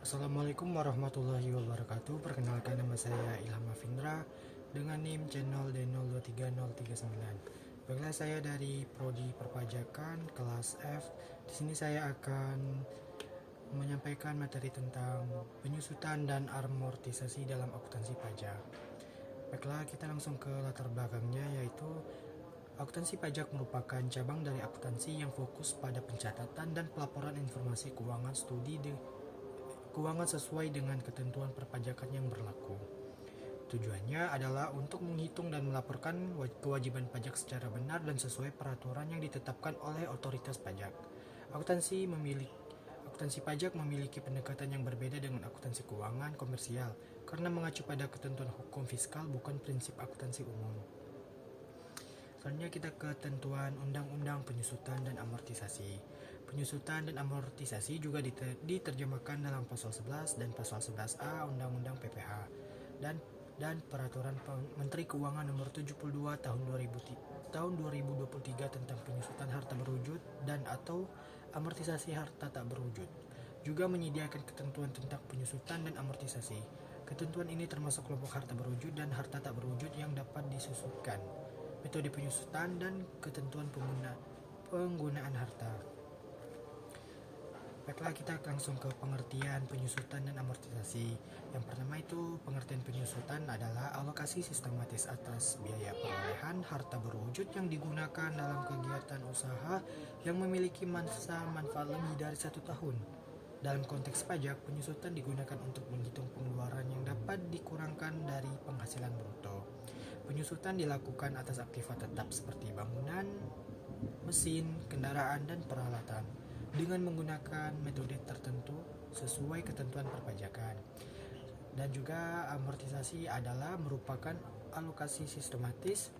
Assalamualaikum warahmatullahi wabarakatuh. Perkenalkan, nama saya Ilham Afindra dengan NIM channel D023039. Baiklah, saya dari Prodi Perpajakan kelas F. Di sini saya akan menyampaikan materi tentang penyusutan dan amortisasi dalam akuntansi pajak. Baiklah, kita langsung ke latar belakangnya, yaitu akuntansi pajak merupakan cabang dari akuntansi yang fokus pada pencatatan dan pelaporan informasi keuangan keuangan sesuai dengan ketentuan perpajakan yang berlaku. Tujuannya adalah untuk menghitung dan melaporkan kewajiban pajak secara benar dan sesuai peraturan yang ditetapkan oleh otoritas pajak. Akuntansi pajak memiliki pendekatan yang berbeda dengan akuntansi keuangan komersial karena mengacu pada ketentuan hukum fiskal, bukan prinsip akuntansi umum. Selanjutnya kita ke ketentuan Undang-Undang Penyusutan dan Amortisasi. Penyusutan dan amortisasi juga diterjemahkan dalam pasal 11 dan pasal 11A Undang-Undang PPH dan Peraturan Menteri Keuangan Nomor 72 tahun 2023 tentang penyusutan harta berwujud dan atau amortisasi harta tak berwujud. Juga menyediakan ketentuan tentang penyusutan dan amortisasi. Ketentuan ini termasuk kelompok harta berwujud dan harta tak berwujud yang dapat disusutkan, metode penyusutan, dan ketentuan penggunaan harta. Baiklah, kita langsung ke pengertian penyusutan dan amortisasi. Yang pertama itu, pengertian penyusutan adalah alokasi sistematis atas biaya perolehan harta berwujud yang digunakan dalam kegiatan usaha yang memiliki masa manfaat lebih dari 1 tahun. Dalam konteks pajak, penyusutan digunakan untuk menghitung pengeluaran yang dapat dikurangkan dari penghasilan bruto. Penyusutan dilakukan atas aktiva tetap seperti bangunan, mesin, kendaraan, dan peralatan dengan menggunakan metode tertentu sesuai ketentuan perpajakan. Dan juga amortisasi adalah merupakan alokasi sistematis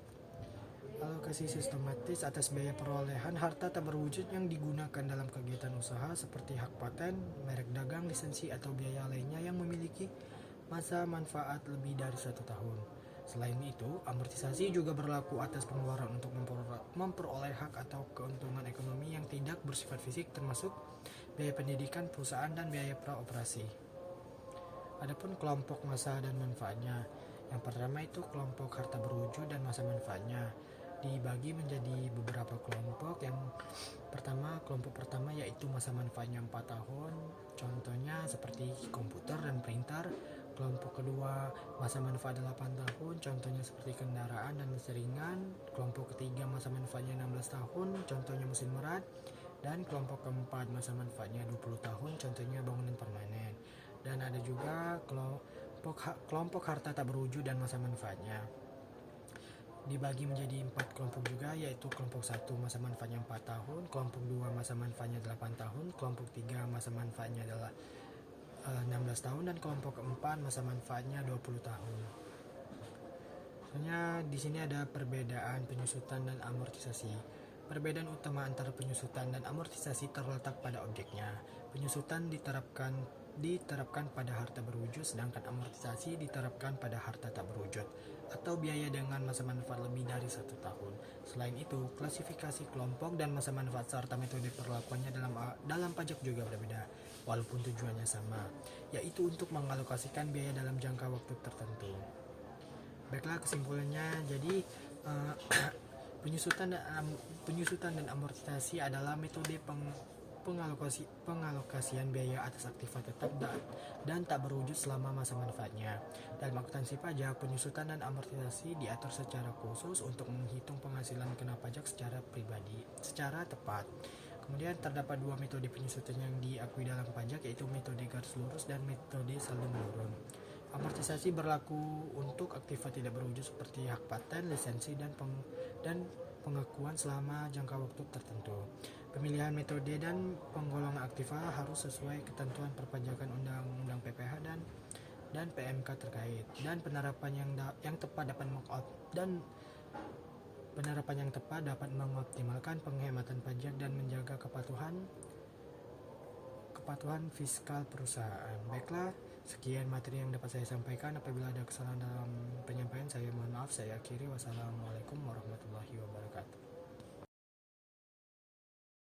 atas biaya perolehan harta tak berwujud yang digunakan dalam kegiatan usaha seperti hak paten, merek dagang, lisensi, atau biaya lainnya yang memiliki masa manfaat lebih dari 1 tahun. Selain itu, amortisasi juga berlaku atas pengeluaran untuk memperoleh hak atau keuntungan ekonomi yang tidak bersifat fisik, termasuk biaya pendidikan perusahaan dan biaya praoperasi. Adapun kelompok masa dan manfaatnya, yang pertama itu kelompok harta berwujud dan masa manfaatnya dibagi menjadi beberapa kelompok. Yang pertama, kelompok pertama yaitu masa manfaatnya 4 tahun, contohnya seperti komputer dan printer. Kelompok kedua, masa manfaat 8 tahun, contohnya seperti kendaraan dan mesin ringan. Kelompok ketiga, masa manfaatnya 16 tahun, contohnya mesin merat. Dan kelompok keempat, masa manfaatnya 20 tahun, contohnya bangunan permanen. Dan ada juga kelompok harta tak berwujud dan masa manfaatnya dibagi menjadi 4 kelompok juga, yaitu kelompok 1 masa manfaatnya 4 tahun, kelompok 2 masa manfaatnya 8 tahun, kelompok 3 masa manfaatnya adalah 16 tahun, dan kelompok keempat masa manfaatnya 20 tahun. Soalnya di sini ada perbedaan penyusutan dan amortisasi. Perbedaan utama antara penyusutan dan amortisasi terletak pada objeknya. Penyusutan diterapkan pada harta berwujud, sedangkan amortisasi diterapkan pada harta tak berwujud atau biaya dengan masa manfaat lebih dari 1 tahun. Selain itu, klasifikasi kelompok dan masa manfaat serta metode perlakuannya dalam pajak juga berbeda, walaupun tujuannya sama, yaitu untuk mengalokasikan biaya dalam jangka waktu tertentu. Baiklah, kesimpulannya, jadi penyusutan dan amortisasi adalah metode pengalokasian biaya atas aktiva tetap dan tak berwujud selama masa manfaatnya. Dalam akuntansi pajak, penyusutan dan amortisasi diatur secara khusus untuk menghitung penghasilan kena pajak secara tepat. Kemudian terdapat 2 metode penyusutan yang diakui dalam pajak, yaitu metode garis lurus dan metode saldo menurun. Amortisasi berlaku untuk aktiva tidak berwujud seperti hak paten, lisensi, dan pengakuan selama jangka waktu tertentu. Pemilihan metode dan penggolongan aktiva harus sesuai ketentuan perpajakan Undang-Undang PPH dan PMK terkait, dan penerapan yang tepat dapat mengoptimalkan penghematan pajak dan menjaga kepatuhan fiskal perusahaan. Baiklah, sekian materi yang dapat saya sampaikan. Apabila ada kesalahan dalam penyampaian, saya mohon maaf. Saya akhiri. Wassalamualaikum warahmatullahi wabarakatuh.